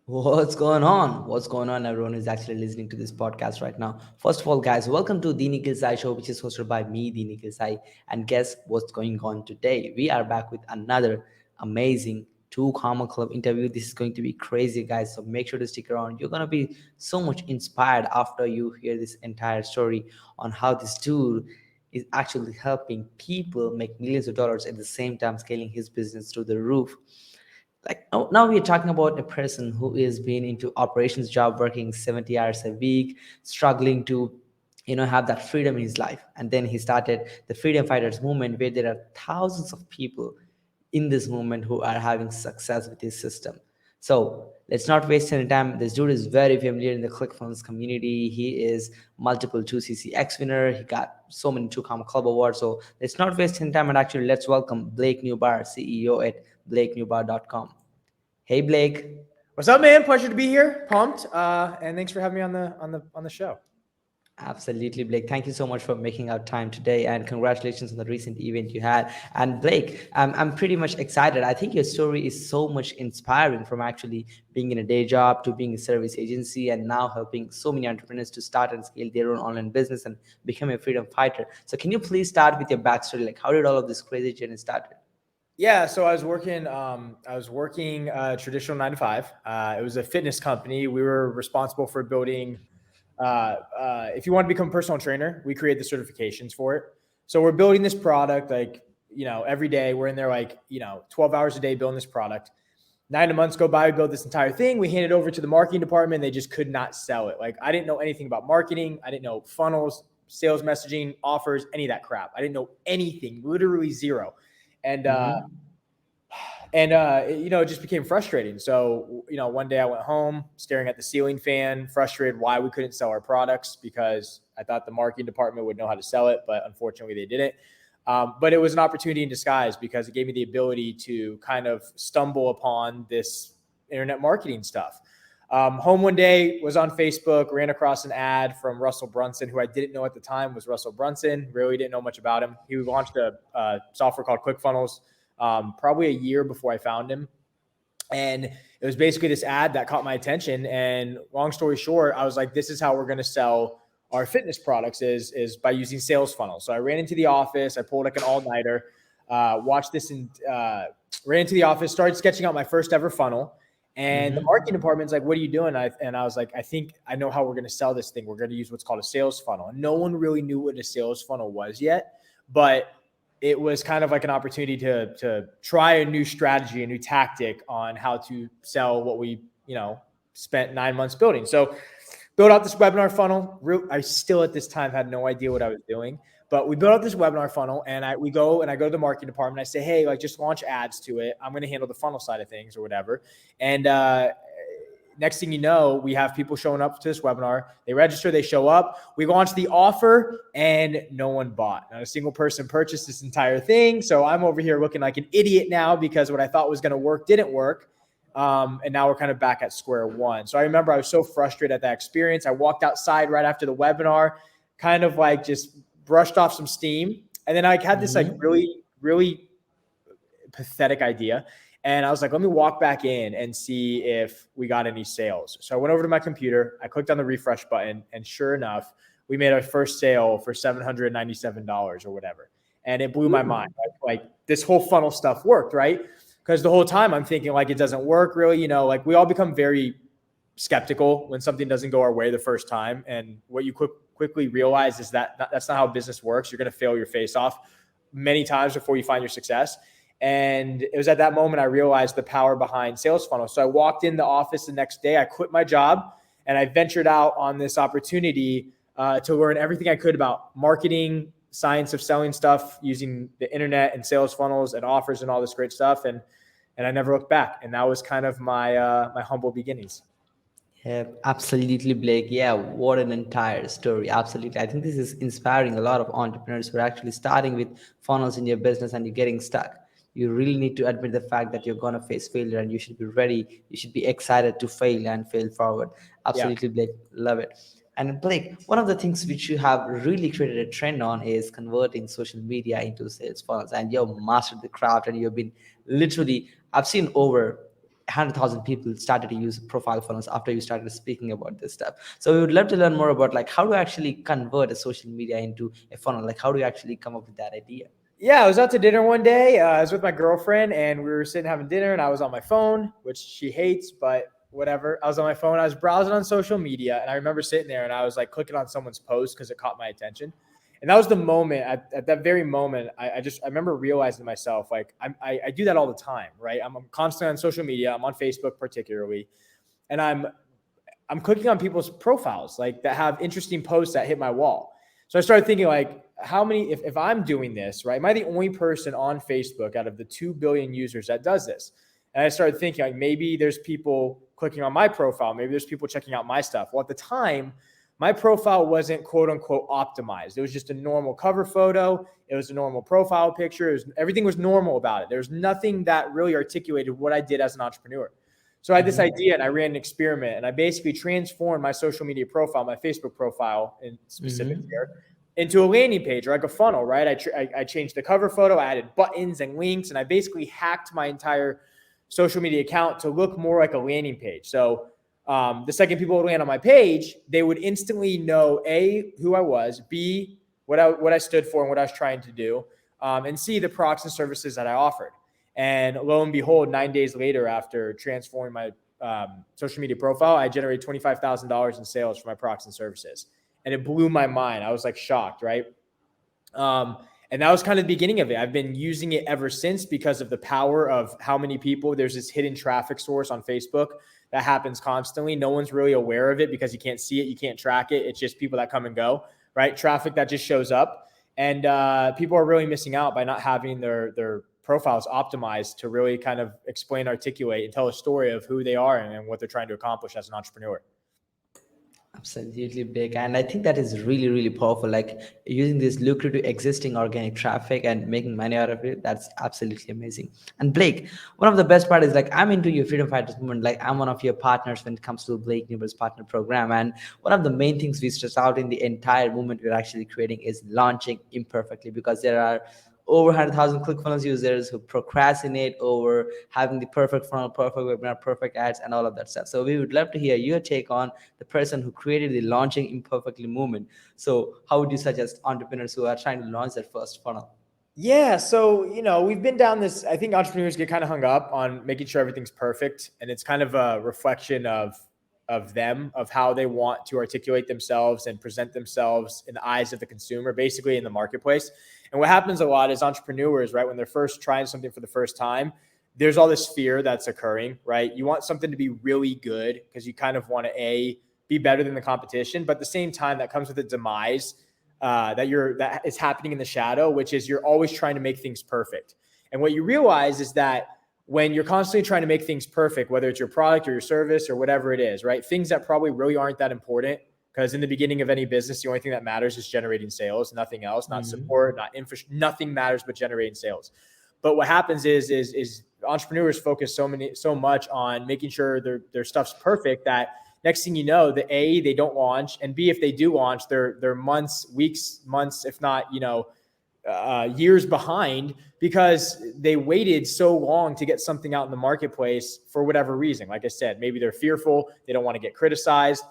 What's going on? What's going on, everyone who's actually listening to this podcast right now? First of all, guys, welcome to the Nikhil Sai Show, which is hosted by me, the Nikhil Sai. And guess what's going on today? We are back with another amazing Two Comma Club interview. This is going to be crazy, guys. So make sure to stick around. You're gonna be so much inspired after you hear this entire story on how this dude is actually helping people make millions of dollars at the same time scaling his business through the roof. Like now we're talking about a person who is being into operations job, working 70 hours a week, struggling to have that freedom in his life. And then he started the freedom fighters movement, where there are thousands of people in this movement who are having success with this system. So let's not waste any time. This dude is very familiar in the ClickFunnels community. He is multiple 2CCX winner. He got so many 2 Comma Club awards. So let's not waste any time, and actually let's welcome Blake Newbar, CEO at blakenewbar.com. Hey, Blake. What's up, man? Pleasure to be here. Pumped, and thanks for having me on the show. Absolutely, Blake. Thank you so much for making our time today, and congratulations on the recent event you had. And Blake, I'm pretty much excited. I think your story is so much inspiring, from actually being in a day job to being a service agency and now helping so many entrepreneurs to start and scale their own online business and become a freedom fighter. So can you please start with your backstory? Like, how did all of this crazy journey started? Yeah, so I was working. Traditional 9 to 5. It was a fitness company. We were responsible for building. If you want to become a personal trainer, we create the certifications for it. So we're building this product every day. We're in there 12 hours a day building this product. 9 months go by, we build this entire thing. We hand it over to the marketing department. They just could not sell it. Like, I didn't know anything about marketing. I didn't know funnels, sales messaging, offers, any of that crap. I didn't know anything, literally zero. And Mm-hmm. it just became frustrating. So, one day I went home staring at the ceiling fan, frustrated why we couldn't sell our products, because I thought the marketing department would know how to sell it, but unfortunately they didn't. But it was an opportunity in disguise, because it gave me the ability to kind of stumble upon this internet marketing stuff. Home one day, was on Facebook, ran across an ad from Russell Brunson, who I didn't know at the time was Russell Brunson. Really didn't know much about him. He launched a software called ClickFunnels probably a year before I found him. And it was basically this ad that caught my attention. And long story short, I was like, this is how we're going to sell our fitness products is by using sales funnels. So I ran into the office, I pulled like an all-nighter, watched this, and ran into the office, started sketching out my first ever funnel. And the Mm-hmm. marketing department's like, what are you doing? And I was like, I think I know how we're going to sell this thing. We're going to use what's called a sales funnel. And no one really knew what a sales funnel was yet, but it was kind of like an opportunity to try a new strategy, a new tactic on how to sell what we, spent 9 months building. So build out this webinar funnel. I still at this time had no idea what I was doing, but we built out this webinar funnel, and I go to the marketing department. I say, hey, like, just launch ads to it. I'm going to handle the funnel side of things or whatever. And next thing you know, we have people showing up to this webinar. They register, they show up. We launch the offer, and no one bought. Not a single person purchased this entire thing. So I'm over here looking like an idiot now, because what I thought was going to work didn't work. And now we're kind of back at square one. So I remember I was so frustrated at that experience. I walked outside right after the webinar, kind of like just brushed off some steam. And then I had this like Mm-hmm. really, really pathetic idea. And I was like, let me walk back in and see if we got any sales. So I went over to my computer, I clicked on the refresh button, and sure enough, we made our first sale for $797 or whatever. And it blew my mind. Like this whole funnel stuff worked, right? Because the whole time I'm thinking like it doesn't work really, like we all become very skeptical when something doesn't go our way the first time. And what you quickly realize is that that's not how business works. You're going to fail your face off many times before you find your success. And it was at that moment I realized the power behind sales funnels. So I walked in the office the next day, I quit my job, and I ventured out on this opportunity to learn everything I could about marketing, science of selling stuff using the internet and sales funnels and offers and all this great stuff. And I never looked back. And that was kind of my humble beginnings. Yeah, absolutely, Blake. Yeah, what an entire story. Absolutely. I think this is inspiring a lot of entrepreneurs who are actually starting with funnels in your business and you're getting stuck. You really need to admit the fact that you're going to face failure, and you should be ready. You should be excited to fail and fail forward. Yeah. Absolutely, Blake. Love it. And Blake, one of the things which you have really created a trend on is converting social media into sales funnels. And you've mastered the craft, and you've been literally, I've seen over 100,000 people started to use profile funnels after you started speaking about this stuff. So we would love to learn more about like how to actually convert a social media into a funnel. Like how do you actually come up with that idea? Yeah, I was out to dinner one day. I was with my girlfriend and we were sitting having dinner and I was on my phone, which she hates, but whatever. I was on my phone. I was browsing on social media and I remember sitting there and I was like clicking on someone's post because it caught my attention. And that was the moment at that very moment, I remember realizing to myself, like I do that all the time, right? I'm constantly on social media. I'm on Facebook particularly. And I'm clicking on people's profiles like that have interesting posts that hit my wall. So I started thinking like, how many, if I'm doing this, right? Am I the only person on Facebook out of the 2 billion users that does this? And I started thinking like, maybe there's people clicking on my profile. Maybe there's people checking out my stuff. Well, at the time, my profile wasn't quote unquote optimized. It was just a normal cover photo. It was a normal profile picture. Everything was normal about it. There was nothing that really articulated what I did as an entrepreneur. So I had this idea and I ran an experiment and I basically transformed my social media profile, my Facebook profile in specific here, into a landing page or like a funnel, right? I changed the cover photo, I added buttons and links, and I basically hacked my entire social media account to look more like a landing page. So the second people would land on my page, they would instantly know A, who I was, B, what I stood for and what I was trying to do, and C, the products and services that I offered. And lo and behold, 9 days later, after transforming my social media profile, I generated $25,000 in sales for my products and services. And it blew my mind. I was like shocked, right? And that was kind of the beginning of it. I've been using it ever since because of the power of how many people, there's this hidden traffic source on Facebook that happens constantly. No one's really aware of it because you can't see it. You can't track it. It's just people that come and go, right? Traffic that just shows up. And people are really missing out by not having their profiles optimized to really kind of explain, articulate, and tell a story of who they are and what they're trying to accomplish as an entrepreneur. Absolutely big. And I think that is really, really powerful. Like using this lucrative existing organic traffic and making money out of it. That's absolutely amazing. And Blake, one of the best part is like, I'm into your freedom fighters movement. Like I'm one of your partners when it comes to Blake Newell's partner program. And one of the main things we stress out in the entire movement we're actually creating is launching imperfectly, because there are over 100,000 ClickFunnels users who procrastinate over having the perfect funnel, perfect webinar, perfect ads, and all of that stuff. So we would love to hear your take on the person who created the launching imperfectly movement. So how would you suggest entrepreneurs who are trying to launch their first funnel? Yeah. So, we've been down this, I think entrepreneurs get kind of hung up on making sure everything's perfect. And it's kind of a reflection of them, of how they want to articulate themselves and present themselves in the eyes of the consumer, basically in the marketplace. And what happens a lot is entrepreneurs, right, when they're first trying something for the first time, there's all this fear that's occurring, right? You want something to be really good because you kind of want to be better than the competition, but at the same time that comes with a demise that is happening in the shadow, which is you're always trying to make things perfect. And what you realize is that when you're constantly trying to make things perfect, whether it's your product or your service or whatever it is, right? Things that probably really aren't that important, because in the beginning of any business, the only thing that matters is generating sales, nothing else, not support, not infrastructure, nothing matters but generating sales. But what happens is entrepreneurs focus so much on making sure their stuff's perfect that next thing you know, they don't launch, and B, if they do launch, they're weeks, months, if not, years behind, because they waited so long to get something out in the marketplace for whatever reason. Like I said, maybe they're fearful, they don't want to get criticized,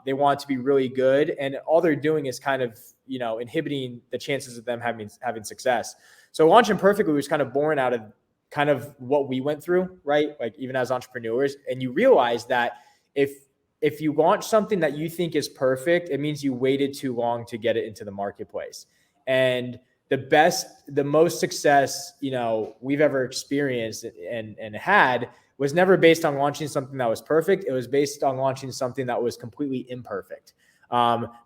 they want it to be really good, and all they're doing is kind of inhibiting the chances of them having success. So launching perfectly was kind of born out of kind of what we went through, right? Like even as entrepreneurs, and you realize that if you launch something that you think is perfect, it means you waited too long to get it into the marketplace. And the most success, we've ever experienced and had was never based on launching something that was perfect. It was based on launching something that was completely imperfect.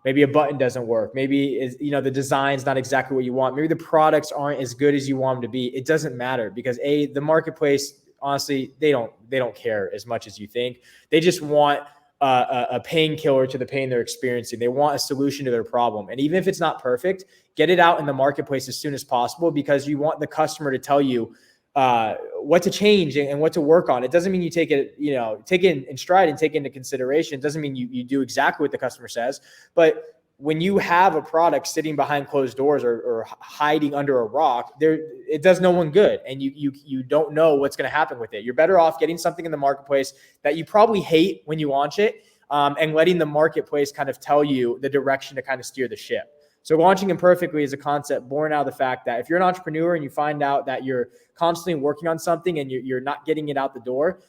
Maybe a button doesn't work. Maybe the design's not exactly what you want. Maybe the products aren't as good as you want them to be. It doesn't matter, because the marketplace, honestly, they don't care as much as you think. They just want a painkiller to the pain they're experiencing. They want a solution to their problem. And even if it's not perfect, get it out in the marketplace as soon as possible, because you want the customer to tell you what to change and what to work on. It doesn't mean you take it in stride and take it into consideration. It doesn't mean you do exactly what the customer says, but when you have a product sitting behind closed doors or hiding under a rock, it does no one good. And you don't know what's going to happen with it. You're better off getting something in the marketplace that you probably hate when you launch it, and letting the marketplace kind of tell you the direction to kind of steer the ship. So launching imperfectly is a concept born out of the fact that if you're an entrepreneur and you find out that you're constantly working on something and you're not getting it out the door,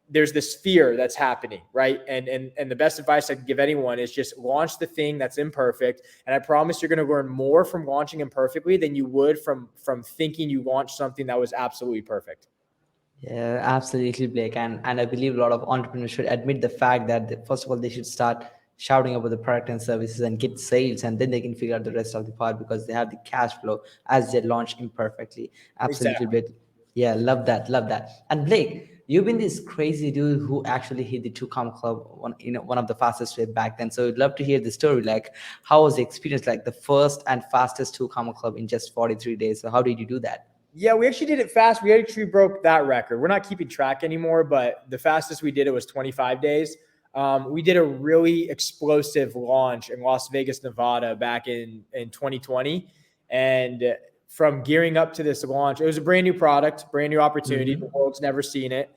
there's this fear that's happening, right? And the best advice I can give anyone is just launch the thing that's imperfect. And I promise you're going to learn more from launching imperfectly than you would from thinking you launched something that was absolutely perfect. Yeah, absolutely, Blake. And I believe a lot of entrepreneurs should admit the fact that first of all, they should start shouting about the product and services and get sales, and then they can figure out the rest of the part because they have the cash flow as they launch imperfectly. Absolutely, Exactly. Blake. Yeah, love that, love that. And Blake, you've been this crazy dude who actually hit the 2 club one of the fastest way back then. So I'd love to hear the story. Like, how was the experience? Like the first and fastest 2 club in just 43 days. So how did you do that? Yeah, we actually did it fast. We actually broke that record. We're not keeping track anymore, but the fastest we did it was 25 days. We did a really explosive launch in Las Vegas, Nevada back in 2020. And from gearing up to this launch, it was a brand new product, brand new opportunity. The world's never seen it.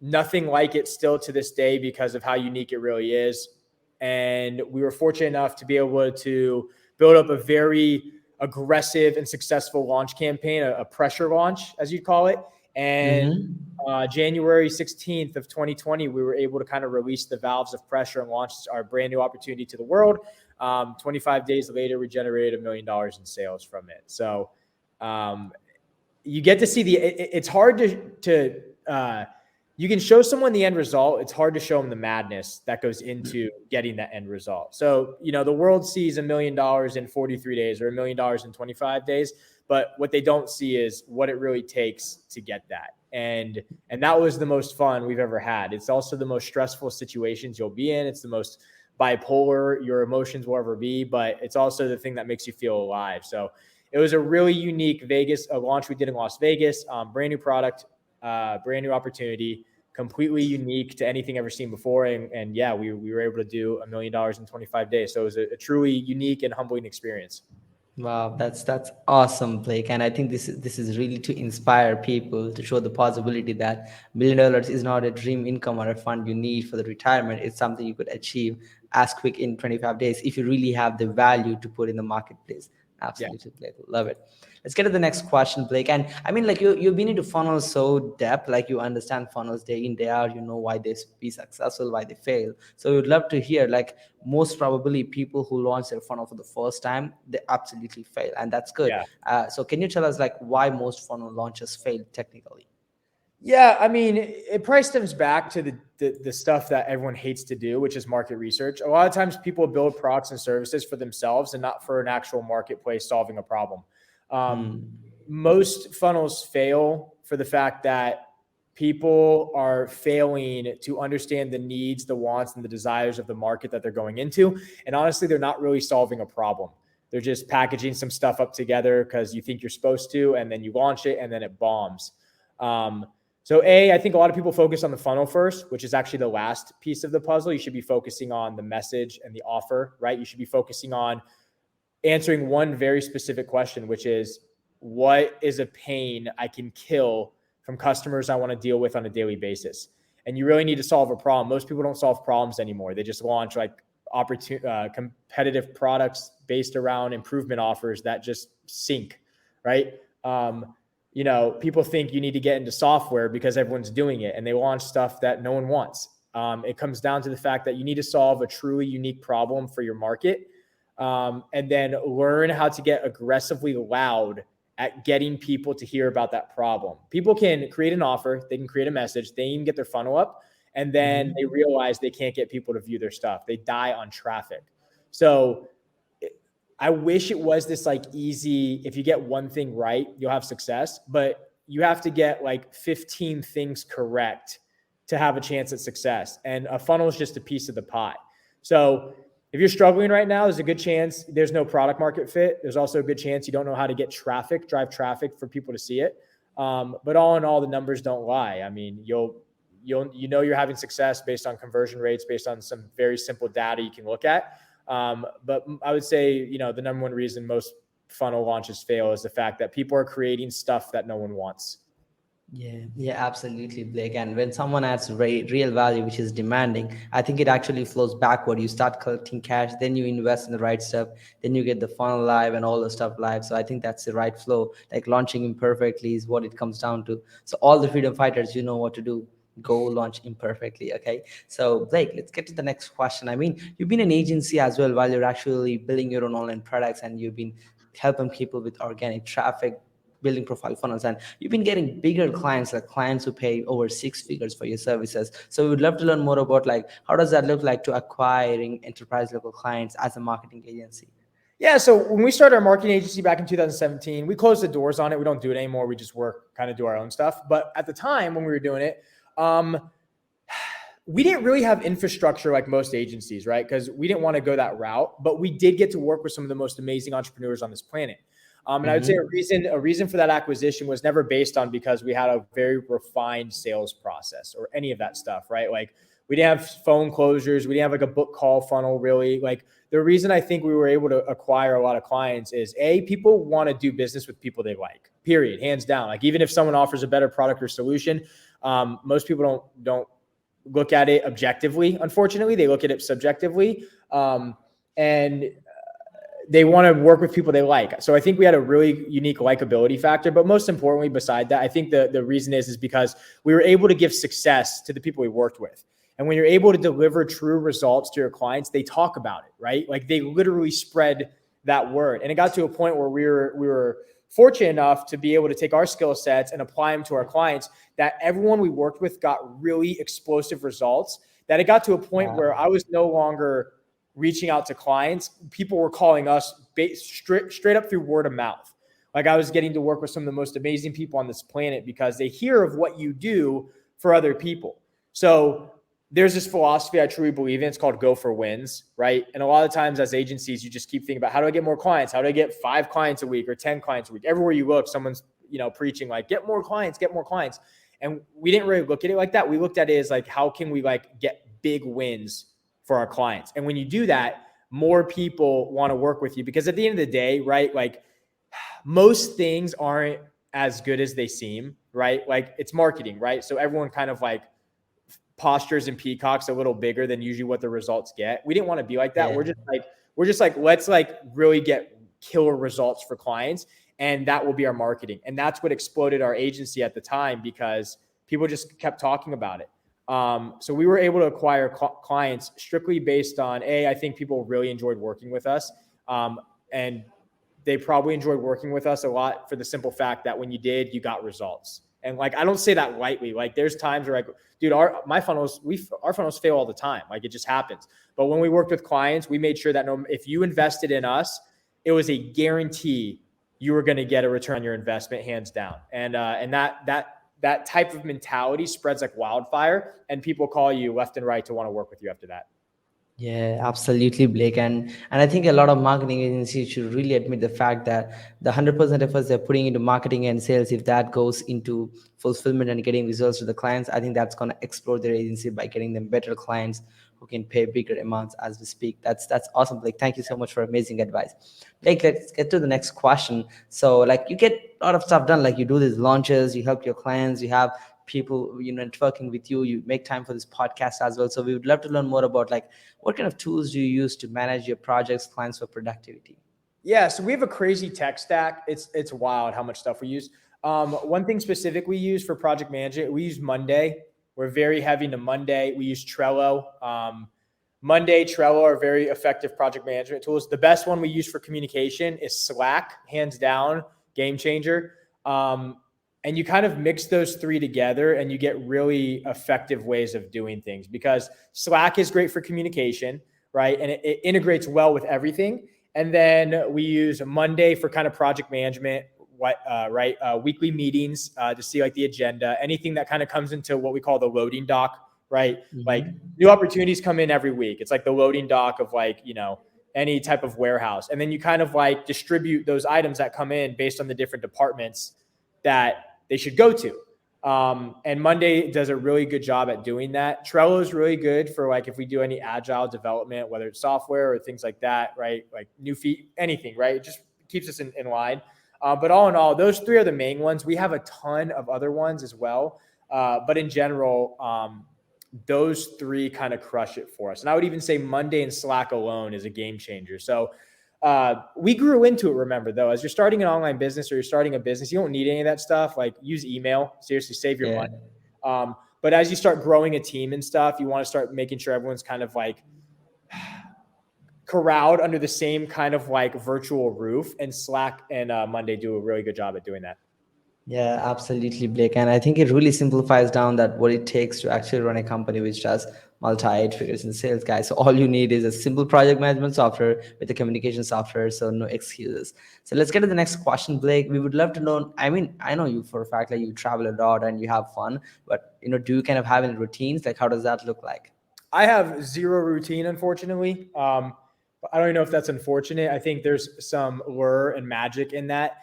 Nothing like it still to this day because of how unique it really is. And we were fortunate enough to be able to build up a very aggressive and successful launch campaign, a pressure launch, as you'd call it. And January 16th of 2020, we were able to kind of release the valves of pressure and launch our brand new opportunity to the world. 25 days later, we generated $1 million in sales from it. So you get to see it's hard to you can show someone the end result. It's hard to show them the madness that goes into getting that end result. So, the world sees $1 million in 43 days or $1 million in 25 days, but what they don't see is what it really takes to get that. And that was the most fun we've ever had. It's also the most stressful situations you'll be in. It's the most bipolar your emotions will ever be, but it's also the thing that makes you feel alive. So it was a really unique launch we did in Las Vegas, brand new product, brand new opportunity, completely unique to anything ever seen before. And yeah, we were able to do $1 million in 25 days. So it was a truly unique and humbling experience. Wow, that's awesome, Blake. And I think this is really to inspire people, to show the possibility that $1 million is not a dream income or a fund you need for the retirement. It's something you could achieve as quick in 25 days if you really have the value to put in the marketplace. Absolutely, Blake. Love it. Let's get to the next question, Blake. And I mean, like you've been into funnels so depth, like you understand funnels day in, day out, you know why they be successful, why they fail. So we'd love to hear, like, most probably people who launch their funnel for the first time, they absolutely fail. And that's good. Yeah. So can you tell us like why most funnel launches fail technically? Yeah, I mean, it probably stems back to the stuff that everyone hates to do, which is market research. A lot of times people build products and services for themselves and not for an actual marketplace solving a problem. Most funnels fail for the fact that people are failing to understand the needs, the wants, and the desires of the market that they're going into. And honestly, they're not really solving a problem. They're just packaging some stuff up together because you think you're supposed to, and then you launch it and then it bombs. So I think a lot of people focus on the funnel first, which is actually the last piece of the puzzle. You should be focusing on the message and the offer, right? You should be focusing on answering one very specific question, which is, what is a pain I can kill from customers I want to deal with on a daily basis? And you really need to solve a problem. Most people don't solve problems anymore. They just launch like competitive products based around improvement offers that just sink, right? People think you need to get into software because everyone's doing it, and they launch stuff that no one wants. It comes down to the fact that you need to solve a truly unique problem for your market, and then learn how to get aggressively loud at getting people to hear about that problem. People can create an offer, they can create a message, they even get their funnel up, and then they realize they can't get people to view their stuff. They die on traffic. So I wish it was this like easy, if you get one thing right, you'll have success, but you have to get like 15 things correct to have a chance at success. And a funnel is just a piece of the pie. So if you're struggling right now, there's a good chance there's no product market fit. There's also a good chance you don't know how to get drive traffic for people to see it. But all in all, the numbers don't lie. I mean, you're having success based on conversion rates, based on some very simple data you can look at. But I would say, the number one reason most funnel launches fail is the fact that people are creating stuff that no one wants. Yeah, absolutely, Blake. And when someone adds real value, which is demanding, I think it actually flows backward. You start collecting cash, then you invest in the right stuff, then you get the funnel live and all the stuff live. So I think that's the right flow. Like launching imperfectly is what it comes down to. So all the freedom fighters, you know what to do. Go launch imperfectly. Okay. So Blake, let's get to the next question. I mean, you've been an agency as well while you're actually building your own online products, and you've been helping people with organic traffic, building profile funnels, and you've been getting bigger clients, like clients who pay over six figures for your services. So we would love to learn more about like how does that look like to acquiring enterprise level clients as a marketing agency. Yeah. So when we started our marketing agency back in 2017, we closed the doors on it. We don't do it anymore. We just kind of do our own stuff. But at the time when we were doing it, we didn't really have infrastructure like most agencies, right? Because we didn't want to go that route, but we did get to work with some of the most amazing entrepreneurs on this planet. And I would say a reason for that acquisition was never based on because we had a very refined sales process or any of that stuff, right? Like we didn't have phone closures. We didn't have like a book call funnel really. Like the reason I think we were able to acquire a lot of clients is people want to do business with people they like, period, hands down. Like even if someone offers a better product or solution, most people don't look at it objectively. Unfortunately, they look at it subjectively. And they want to work with people they like. So I think we had a really unique likability factor, but most importantly, beside that, I think the reason is because we were able to give success to the people we worked with. And when you're able to deliver true results to your clients, they talk about it, right? Like they literally spread that word. And it got to a point where we were fortunate enough to be able to take our skill sets and apply them to our clients, that everyone we worked with got really explosive results, that it got to a point where I was no longer reaching out to clients. People were calling us straight up through word of mouth. Like I was getting to work with some of the most amazing people on this planet because they hear of what you do for other people. So there's this philosophy I truly believe in. It's called go for wins, right? And a lot of times as agencies, you just keep thinking about how do I get more clients? How do I get 5 clients a week or 10 clients a week? Everywhere you look, someone's, preaching like, get more clients, get more clients. And we didn't really look at it like that. We looked at it as like, how can we like get big wins for our clients? And when you do that, more people want to work with you because at the end of the day, right? Like most things aren't as good as they seem, right? Like it's marketing, right? So everyone kind of like postures and peacocks a little bigger than usually what the results get. We didn't want to be like that. Yeah. We're just like, let's like really get killer results for clients. And that will be our marketing. And that's what exploded our agency at the time because people just kept talking about it. So we were able to acquire clients strictly based on I think people really enjoyed working with us. And they probably enjoyed working with us a lot for the simple fact that when you did, you got results. And like, I don't say that lightly. Like there's times where like, dude, our funnels fail all the time. Like it just happens. But when we worked with clients, we made sure that if you invested in us, it was a guarantee you were going to get a return on your investment, hands down. And that type of mentality spreads like wildfire, and people call you left and right to want to work with you after that. Yeah, absolutely, Blake. And I think a lot of marketing agencies should really admit the fact that the 100% efforts they're putting into marketing and sales, if that goes into fulfillment and getting results to the clients, I think that's going to explode their agency by getting them better clients who can pay bigger amounts as we speak. That's awesome, Blake. Thank you so much for amazing advice. Blake, let's get to the next question. So like you get a lot of stuff done, like you do these launches, you help your clients, you have people networking with you, you make time for this podcast as well. So we would love to learn more about like what kind of tools do you use to manage your projects, clients for productivity? Yeah, so we have a crazy tech stack. It's wild how much stuff we use. One thing specific we use for project management, we use Monday. We're very heavy into Monday. We use Trello. Monday, Trello are very effective project management tools. The best one we use for communication is Slack, hands down, game changer. And you kind of mix those three together and you get really effective ways of doing things because Slack is great for communication, right? And it integrates well with everything. And then we use Monday for kind of project management, right? Weekly meetings to see like the agenda, anything that kind of comes into what we call the loading dock, right? Mm-hmm. Like new opportunities come in every week. It's like the loading dock of like, any type of warehouse. And then you kind of like distribute those items that come in based on the different departments that they should go to. And Monday does a really good job at doing that. Trello is really good for like if we do any agile development, whether it's software or things like that, right? Like new feet, anything, right? It just keeps us in line. But all in all, those three are the main ones. We have a ton of other ones as well. But in general, those three kind of crush it for us. And I would even say Monday and Slack alone is a game changer. So we grew into it, remember, though, as you're starting an online business or you're starting a business, you don't need any of that stuff. Like use email, seriously, save your money. But as you start growing a team and stuff, you want to start making sure everyone's kind of like corralled under the same kind of like virtual roof, and Slack and Monday do a really good job at doing that. Yeah, absolutely, Blake. And I think it really simplifies down that what it takes to actually run a company which does multi-eight figures in sales, guys. So all you need is a simple project management software with the communication software. So no excuses. So let's get to the next question, Blake. We would love to know. I mean, I know you for a fact, like you travel a lot and you have fun, but do you kind of have any routines? Like, how does that look like? I have zero routine, unfortunately. I don't even know if that's unfortunate. I think there's some lure and magic in that.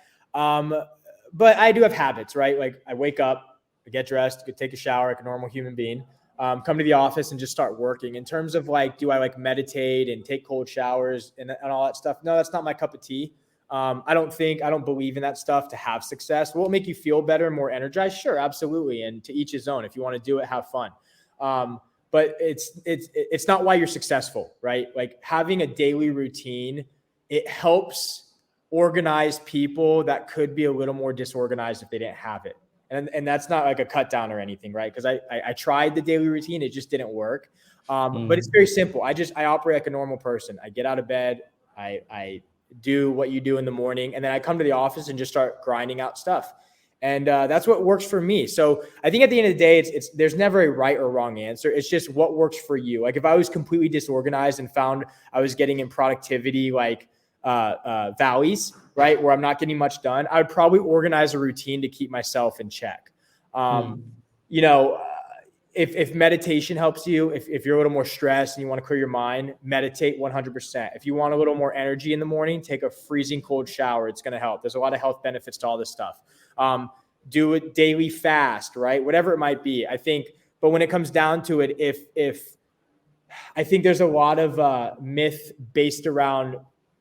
But I do have habits, right? Like I wake up, I get dressed, I take a shower like a normal human being, come to the office and just start working. In terms of like, do I like meditate and take cold showers and all that stuff? No, that's not my cup of tea. I don't believe in that stuff to have success. Will it make you feel better and more energized? Sure, absolutely. And to each his own. If you want to do it, have fun. But it's not why you're successful, right? Like having a daily routine, it helps organize people that could be a little more disorganized if they didn't have it. And that's not like a cut down or anything, right? Because I tried the daily routine, it just didn't work. But it's very simple. I operate like a normal person. I get out of bed, I do what you do in the morning, and then I come to the office and just start grinding out stuff. And that's what works for me. So I think at the end of the day, there's never a right or wrong answer. It's just what works for you. Like if I was completely disorganized and found I was getting in productivity like valleys, right, where I'm not getting much done, I would probably organize a routine to keep myself in check. If meditation helps you, if you're a little more stressed and you want to clear your mind, meditate 100%. If you want a little more energy in the morning, take a freezing cold shower. It's going to help. There's a lot of health benefits to all this stuff. Do it daily fast, right? Whatever it might be, I think. But when it comes down to it, if I think there's a lot of myth based around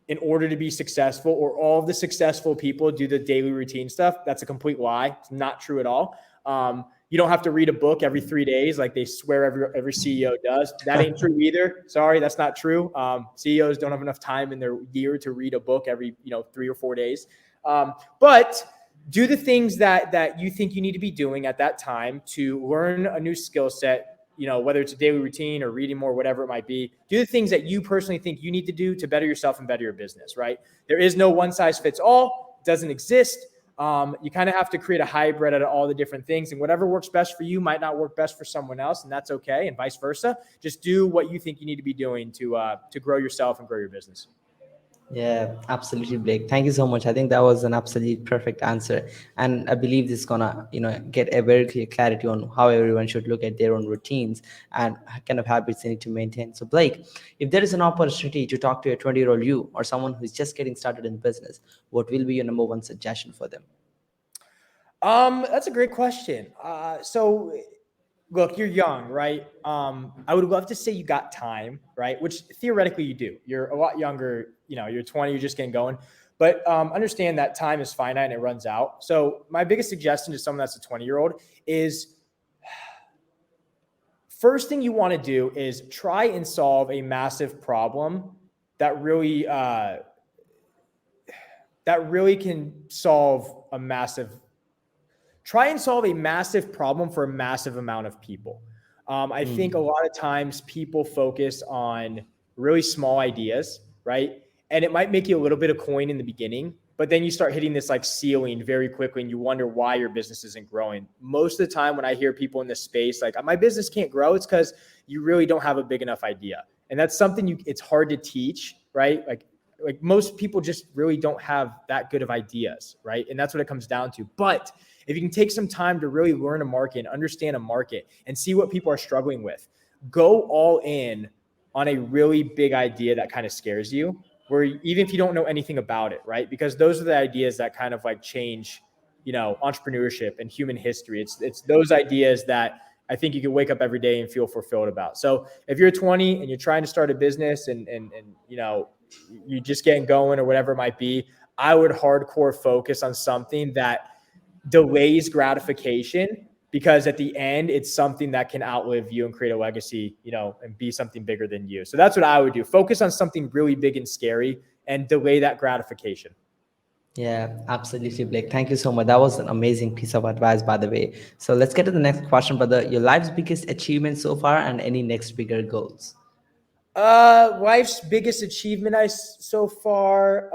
in order to be successful, or all of the successful people do the daily routine stuff. That's a complete lie. It's not true at all. You don't have to read a book every 3 days like they swear every CEO does. That ain't true either. Sorry, that's not true. CEOs don't have enough time in their year to read a book every 3 or 4 days. But do the things that you think you need to be doing at that time to learn a new skill set. Whether it's a daily routine or reading more, whatever it might be, do the things that you personally think you need to do to better yourself and better your business, right? There is no one size fits all. It doesn't exist. You kind of have to create a hybrid out of all the different things, and whatever works best for you might not work best for someone else, and that's okay, and vice versa. Just do what you think you need to be doing to grow yourself and grow your business. Yeah, absolutely, Blake. Thank you so much. I think that was an absolute perfect answer. And I believe this is gonna, get a very clear clarity on how everyone should look at their own routines and kind of habits they need to maintain. So, Blake, if there is an opportunity to talk to a 20-year-old you or someone who's just getting started in business, what will be your number one suggestion for them? That's a great question. So look, you're young, right? I would love to say you got time, right? Which theoretically you do. You're a lot younger, you're 20, you're just getting going. But understand that time is finite and it runs out. So my biggest suggestion to someone that's a 20-year-old is first thing you want to do is try and solve a massive problem that really can solve a massive try and solve a massive problem for a massive amount of people. I think a lot of times people focus on really small ideas, right? And it might make you a little bit of coin in the beginning, but then you start hitting this like ceiling very quickly and you wonder why your business isn't growing. Most of the time when I hear people in this space, like my business can't grow, it's because you really don't have a big enough idea. And that's something it's hard to teach, right? Like most people just really don't have that good of ideas, right? And that's what it comes down to. But if you can take some time to really learn a market, understand a market, and see what people are struggling with, go all in on a really big idea that kind of scares you, where even if you don't know anything about it, right? Because those are the ideas that kind of like change entrepreneurship and human history. It's those ideas that I think you can wake up every day and feel fulfilled about. So if you're 20 and you're trying to start a business and you're just getting going or whatever it might be, I would hardcore focus on something that delays gratification, because at the end, it's something that can outlive you and create a legacy, and be something bigger than you. So that's what I would do. Focus on something really big and scary and delay that gratification. Yeah, absolutely, Blake. Thank you so much. That was an amazing piece of advice, by the way. So let's get to the next question, brother. Your life's biggest achievement so far and any next bigger goals? Life's biggest achievement so far.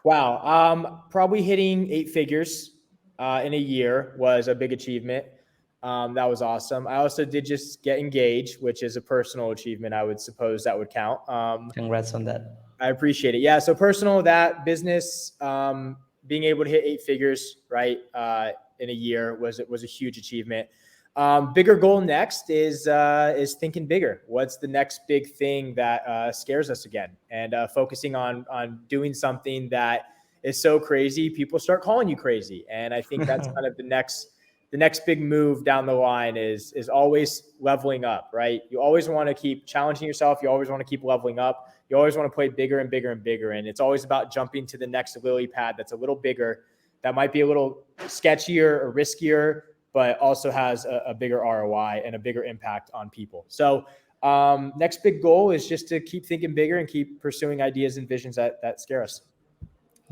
Wow. Probably hitting 8 figures in a year was a big achievement. That was awesome. I also did just get engaged, which is a personal achievement. I would suppose that would count. Congrats on that. I appreciate it. Yeah. So personal, that business, being able to hit 8 figures, right, in a year was a huge achievement. Bigger goal next is thinking bigger. What's the next big thing that scares us again? And focusing on doing something that is so crazy, people start calling you crazy. And I think that's kind of the next big move down the line is always leveling up, right? You always want to keep challenging yourself. You always want to keep leveling up. You always want to play bigger and bigger and bigger. And it's always about jumping to the next lily pad that's a little bigger, that might be a little sketchier or riskier, but also has a bigger ROI and a bigger impact on people. So next big goal is just to keep thinking bigger and keep pursuing ideas and visions that scare us.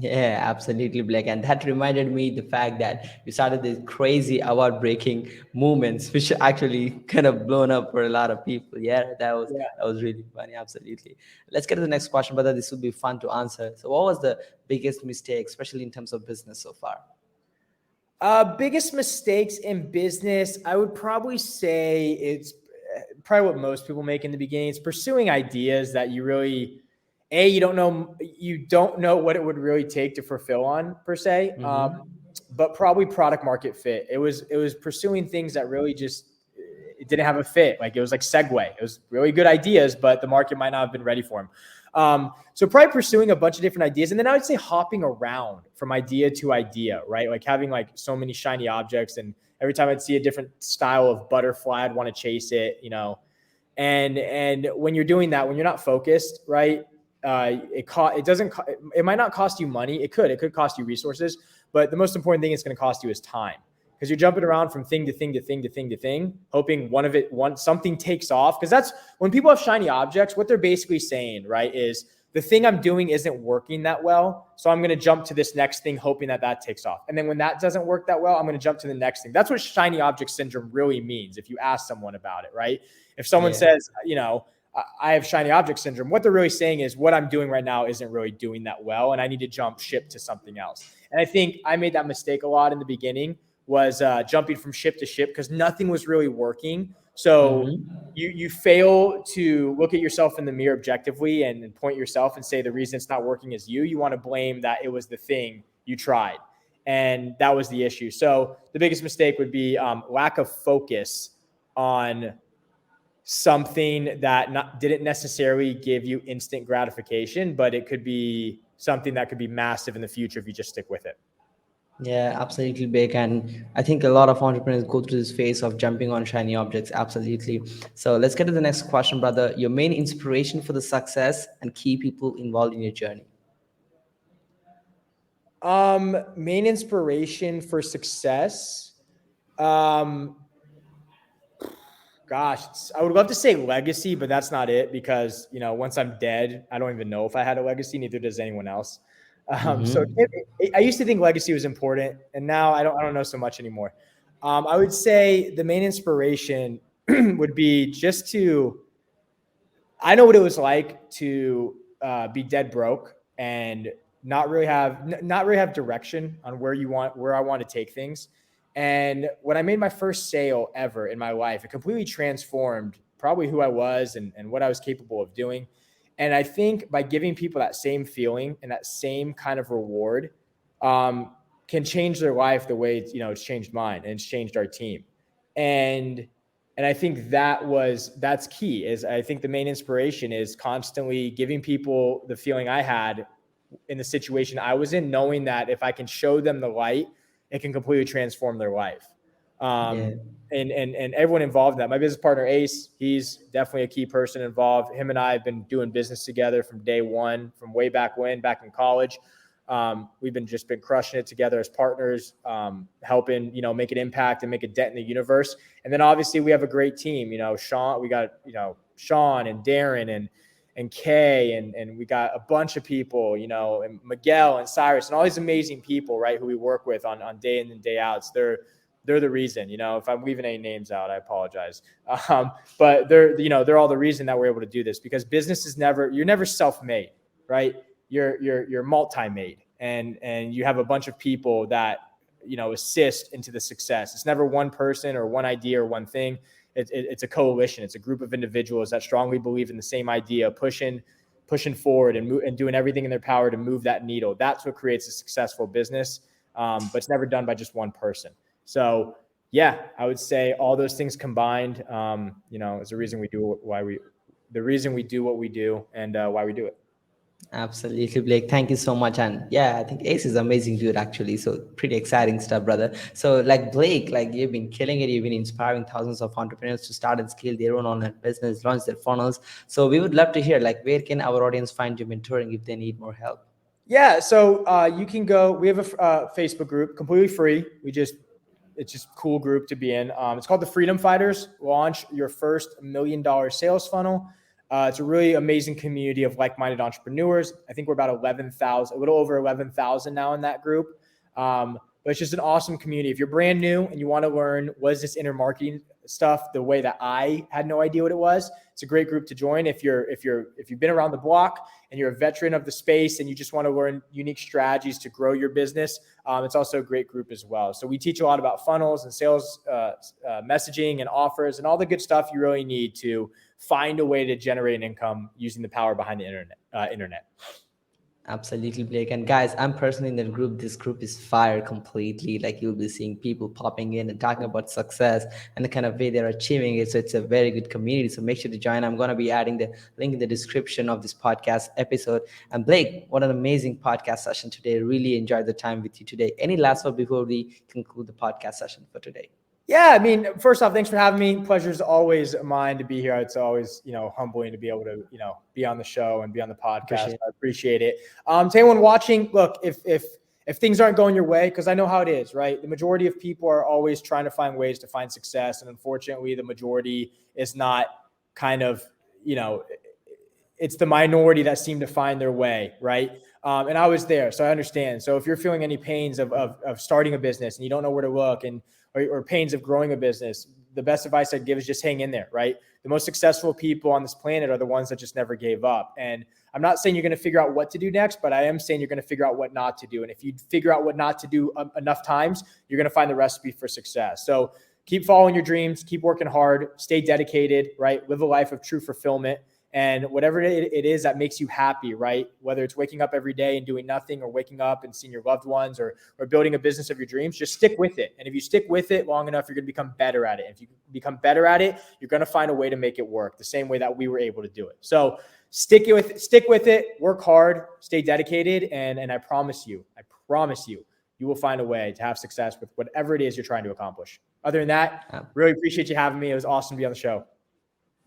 Yeah, absolutely, Blake. And that reminded me the fact that you started these crazy award-breaking movements, which actually kind of blown up for a lot of people. Yeah, that was really funny. Absolutely. Let's get to the next question, brother. This would be fun to answer. So, what was the biggest mistake, especially in terms of business so far? Biggest mistakes in business, I would probably say it's probably what most people make in the beginning. It's pursuing ideas that you really, you don't know what it would really take to fulfill on per se. But probably product market fit. It was pursuing things that really just, it didn't have a fit. Like it was like Segway. It was really good ideas, but the market might not have been ready for them. So probably pursuing a bunch of different ideas. And then I would say hopping around from idea to idea, right? Like having like so many shiny objects, and every time I'd see a different style of butterfly, I'd want to chase it, and when you're doing that, when you're not focused, right? It might not cost you money. It could cost you resources, but the most important thing it's going to cost you is time, because you're jumping around from thing to thing to thing to thing to thing, hoping something takes off. Because that's when people have shiny objects, what they're basically saying, right, is the thing I'm doing isn't working that well, so I'm going to jump to this next thing, hoping that takes off. And then when that doesn't work that well, I'm going to jump to the next thing. That's what shiny object syndrome really means. If you ask someone about it, right? If someone says, I have shiny object syndrome, what they're really saying is what I'm doing right now isn't really doing that well, and I need to jump ship to something else. And I think I made that mistake a lot in the beginning, was jumping from ship to ship, because nothing was really working. So you fail to look at yourself in the mirror objectively and point yourself and say the reason it's not working is you. You want to blame that it was the thing you tried, and that was the issue. So the biggest mistake would be lack of focus on something that didn't necessarily give you instant gratification, but it could be something that could be massive in the future if you just stick with it. Yeah, absolutely big. And I think a lot of entrepreneurs go through this phase of jumping on shiny objects. Absolutely. So let's get to the next question, brother. Your main inspiration for the success and key people involved in your journey. Main inspiration for success. Gosh, I would love to say legacy, but that's not it, because, once I'm dead, I don't even know if I had a legacy. Neither does anyone else. So I used to think legacy was important, and now I don't know so much anymore. I would say the main inspiration would be just I know what it was like to be dead broke and not really have direction on where I want to take things. And when I made my first sale ever in my life, it completely transformed probably who I was and what I was capable of doing. And I think by giving people that same feeling and that same kind of reward can change their life the way it's changed mine, and it's changed our team. And I think that's key. Is I think the main inspiration is constantly giving people the feeling I had in the situation I was in, knowing that if I can show them the light, it can completely transform their life. Yeah. And everyone involved in that. My business partner, Ace, he's definitely a key person involved. Him and I have been doing business together from day one, from way back when, back in college. We've been crushing it together as partners, helping, make an impact and make a dent in the universe. And then obviously we have a great team, Sean, we got, Sean and Darren and Kay, and we got a bunch of people, and Miguel and Cyrus and all these amazing people, right, who we work with on day in and day outs. They're the reason, if I'm leaving any names out, I apologize. But they're all the reason that we're able to do this, because business is you're never self-made, right? You're multi-made, and you have a bunch of people that, assist into the success. It's never one person or one idea or one thing. It's a coalition. It's a group of individuals that strongly believe in the same idea, pushing forward and doing everything in their power to move that needle. That's what creates a successful business. But it's never done by just one person. So yeah, I would say all those things combined, is the reason we do what we do and why we do it. Absolutely, Blake. Thank you so much. And yeah, I think Ace is amazing dude, actually. So pretty exciting stuff, brother. So like Blake, like you've been killing it. You've been inspiring thousands of entrepreneurs to start and scale their own online business, launch their funnels. So we would love to hear, like, where can our audience find you mentoring if they need more help? Yeah. So you can go, we have a Facebook group, completely free. It's just a cool group to be in. It's called the Freedom Fighters. Launch your first $1 million sales funnel. It's a really amazing community of like-minded entrepreneurs. I think we're about 11,000, a little over 11,000 now in that group. But it's just an awesome community. If you're brand new and you want to learn what is this inner marketing stuff the way that I had no idea what it was, it's a great group to join. If you've been around the block and you're a veteran of the space and you just want to learn unique strategies to grow your business, it's also a great group as well. So we teach a lot about funnels and sales, messaging and offers and all the good stuff you really need to find a way to generate an income using the power behind the internet. Absolutely, Blake. And guys, I'm personally in that group. This group is fire completely. Like you'll be seeing people popping in and talking about success and the kind of way they're achieving it. So it's a very good community. So make sure to join. I'm going to be adding the link in the description of this podcast episode. And Blake, what an amazing podcast session today. Really enjoyed the time with you today. Any last word before we conclude the podcast session for today? Yeah, I mean, first off, thanks for having me. Pleasure is always mine to be here. It's always, humbling to be able to, be on the show and be on the podcast. I appreciate it. To anyone watching, look, if things aren't going your way, because I know how it is, right? The majority of people are always trying to find ways to find success. And unfortunately, the majority is not kind of, it's the minority that seem to find their way, right? And I was there, so I understand. So if you're feeling any pains of starting a business and you don't know where to look or pains of growing a business, the best advice I'd give is just hang in there, right? The most successful people on this planet are the ones that just never gave up. And I'm not saying you're going to figure out what to do next, but I am saying you're going to figure out what not to do. And if you figure out what not to do enough times, you're going to find the recipe for success. So keep following your dreams, keep working hard, stay dedicated, right? Live a life of true fulfillment. And whatever it is that makes you happy, right? Whether it's waking up every day and doing nothing, or waking up and seeing your loved ones, or building a business of your dreams, just stick with it. And if you stick with it long enough, you're going to become better at it. And if you become better at it, you're going to find a way to make it work the same way that we were able to do it. So stick with it, work hard, stay dedicated. And I promise you, you will find a way to have success with whatever it is you're trying to accomplish. Other than that, really appreciate you having me. It was awesome to be on the show.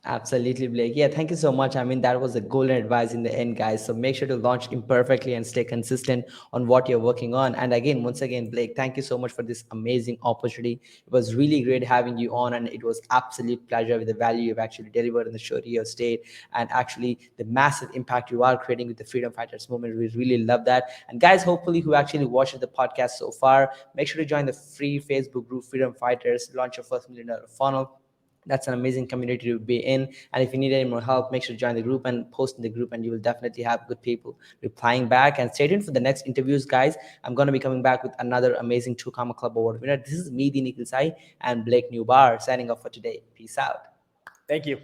Absolutely, Blake. Yeah, thank you so much. I mean, that was a golden advice in the end, guys. So make sure to launch imperfectly and stay consistent on what you're working on. And again, once again, Blake, thank you so much for this amazing opportunity. It was really great having you on, and it was absolute pleasure with the value you've actually delivered in the show to your state, and actually the massive impact you are creating with the Freedom Fighters movement. We really love that. And guys, hopefully who actually watched the podcast so far, make sure to join the free Facebook group, Freedom Fighters, launch your first $1 million funnel. That's an amazing community to be in. And if you need any more help, make sure to join the group and post in the group, and you will definitely have good people replying back. And stay tuned for the next interviews, guys. I'm going to be coming back with another amazing 2 Comma Club Award winner. This is me, Nikhil Sai, and Blake Newbar, signing off for today. Peace out. Thank you.